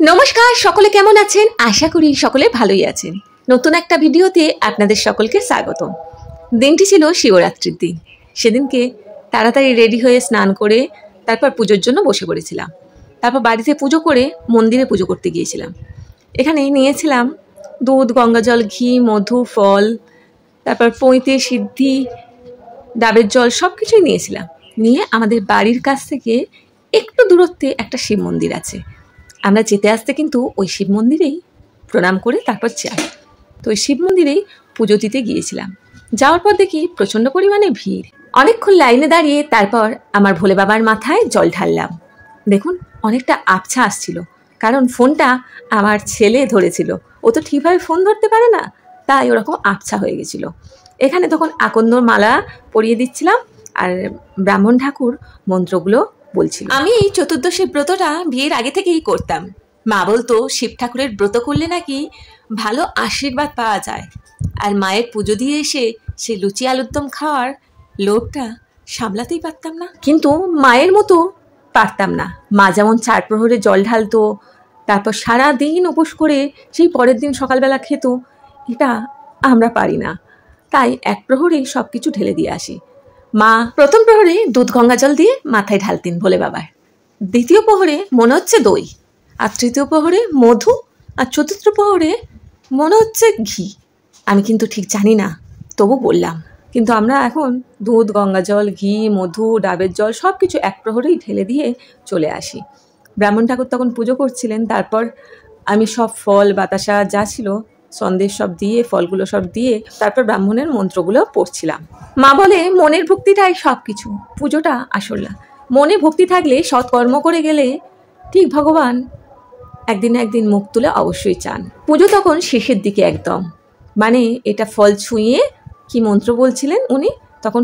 নমস্কার, সকলে কেমন আছেন? আশা করি সকলে ভালোই আছেন। নতুন একটা ভিডিওতে আপনাদের সকলকে স্বাগতম। দিনটি ছিল শিবরাত্রির দিন। সেদিনকে তাড়াতাড়ি রেডি হয়ে স্নান করে তারপর পুজোর জন্য বসে পড়েছিলাম। তারপর বাড়িতে পুজো করে মন্দিরে পুজো করতে গিয়েছিলাম। এখানে নিয়েছিলাম দুধ, গঙ্গাজল, ঘি, মধু, ফল, তারপর পঁইতে, সিদ্ধি, ডাবের জল সব কিছুই নিয়েছিলাম। নিয়ে আমাদের বাড়ির কাছ থেকে একটু দূরত্বে একটা শিব মন্দির আছে। আমরা যেতে আসতে কিন্তু ওই শিব মন্দিরেই প্রণাম করে তারপর যাই। তো ওই শিব মন্দিরেই পুজো দিতে গিয়েছিলাম। যাওয়ার পর দেখি প্রচণ্ড পরিমাণে ভিড়। অনেকক্ষণ লাইনে দাঁড়িয়ে তারপর আমার ভোলে বাবার মাথায় জল ঢাললাম। দেখুন অনেকটা আবছা আসছিল, কারণ ফোনটা আমার ছেলে ধরেছিল। ও তো ঠিকভাবে ফোন ধরতে পারে না, তাই ওরকম আবছা হয়ে গেছিলো। এখানে তখন আকন্দর মালা পরিয়ে দিচ্ছিলাম আর ব্রাহ্মণ ঠাকুর মন্ত্রগুলো বলছিল। আমি এই চতুর্দশী ব্রতটা বিয়ের আগে থেকেই করতাম। মা বলতো শিব ঠাকুরের ব্রত করলে নাকি ভালো আশীর্বাদ পাওয়া যায়। আর মায়ের পুজো দিয়ে এসে সে লুচি আলুর দম খাওয়ার লোভটা সামলাতেই পারতাম না, কিন্তু মায়ের মতো পারতাম না। মা যেমন 4 প্রহরে জল ঢালতো, তারপর সারা দিন উপোস করে সেই পরের দিন সকালবেলা খেত, এটা আমরা পারি না। তাই 1 প্রহরেই সব কিছু ঢেলে দিয়ে আসি। মা প্রথম প্রহরে দুধ গঙ্গাজল দিয়ে মাথায় ঢালতেন ভোলে বাবার, দ্বিতীয় প্রহরে মনে হচ্ছে দই, আর তৃতীয় প্রহরে মধু, আর চতুর্থ প্রহরে মনে হচ্ছে ঘি। আমি কিন্তু ঠিক জানি না, তবু বললাম। কিন্তু আমরা এখন দুধ, গঙ্গাজল, ঘি, মধু, ডাবের জল সব কিছু 1 প্রহরেই ঢেলে দিয়ে চলে আসি। ব্রাহ্মণ ঠাকুর তখন পুজো করছিলেন। তারপর আমি সব ফল, বাতাসা যা ছিল, সন্দেশ সব দিয়ে, ফলগুলো সব দিয়ে তারপর ব্রাহ্মণের মন্ত্রগুলো পড়ছিলাম। মা বলে মনের ভক্তিটাই সব কিছু, পুজোটা আসল না। মনে ভক্তি থাকলে, সৎকর্ম করে গেলে ঠিক ভগবান একদিন না একদিন মুখ তুলে অবশ্যই চান। পুজো তখন শেষের দিকে একদম, মানে এটা ফল ছুঁয়ে কি মন্ত্র বলছিলেন উনি, তখন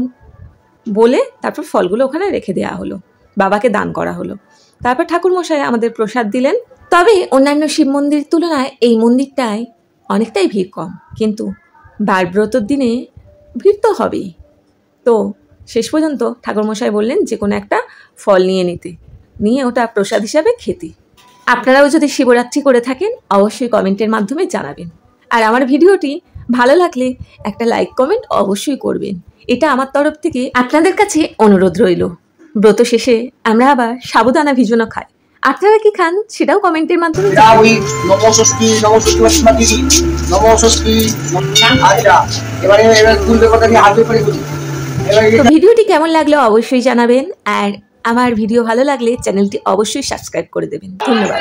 বলে তারপর ফলগুলো ওখানে রেখে দেওয়া হলো, বাবাকে দান করা হলো। তারপর ঠাকুরমশাই আমাদের প্রসাদ দিলেন। তবে অন্যান্য শিব মন্দিরের তুলনায় এই মন্দিরটায় অনেকটাই ভিড় কম, কিন্তু বারব্রতর দিনে ভিড় তো হবেই। তো শেষ পর্যন্ত ঠাকুরমশাই বললেন যে কোনো একটা ফল নিয়ে ওটা প্রসাদ হিসাবে খেতে। আপনারাও যদি শিবরাত্রি করে থাকেন অবশ্যই কমেন্টের মাধ্যমে জানাবেন। আর আমার ভিডিওটি ভালো লাগলে একটা লাইক কমেন্ট অবশ্যই করবেন, এটা আমার তরফ থেকে আপনাদের কাছে অনুরোধ রইল। ব্রত শেষে আমরা আবার সাবুদানা ভিজানো খাই, আপনারা কি খান সেটাও কমেন্টের মাধ্যমে। তো ভিডিওটি কেমন লাগলো অবশ্যই জানাবেন, আর আমার ভিডিও ভালো লাগলে চ্যানেলটি অবশ্যই সাবস্ক্রাইব করে দেবেন। ধন্যবাদ।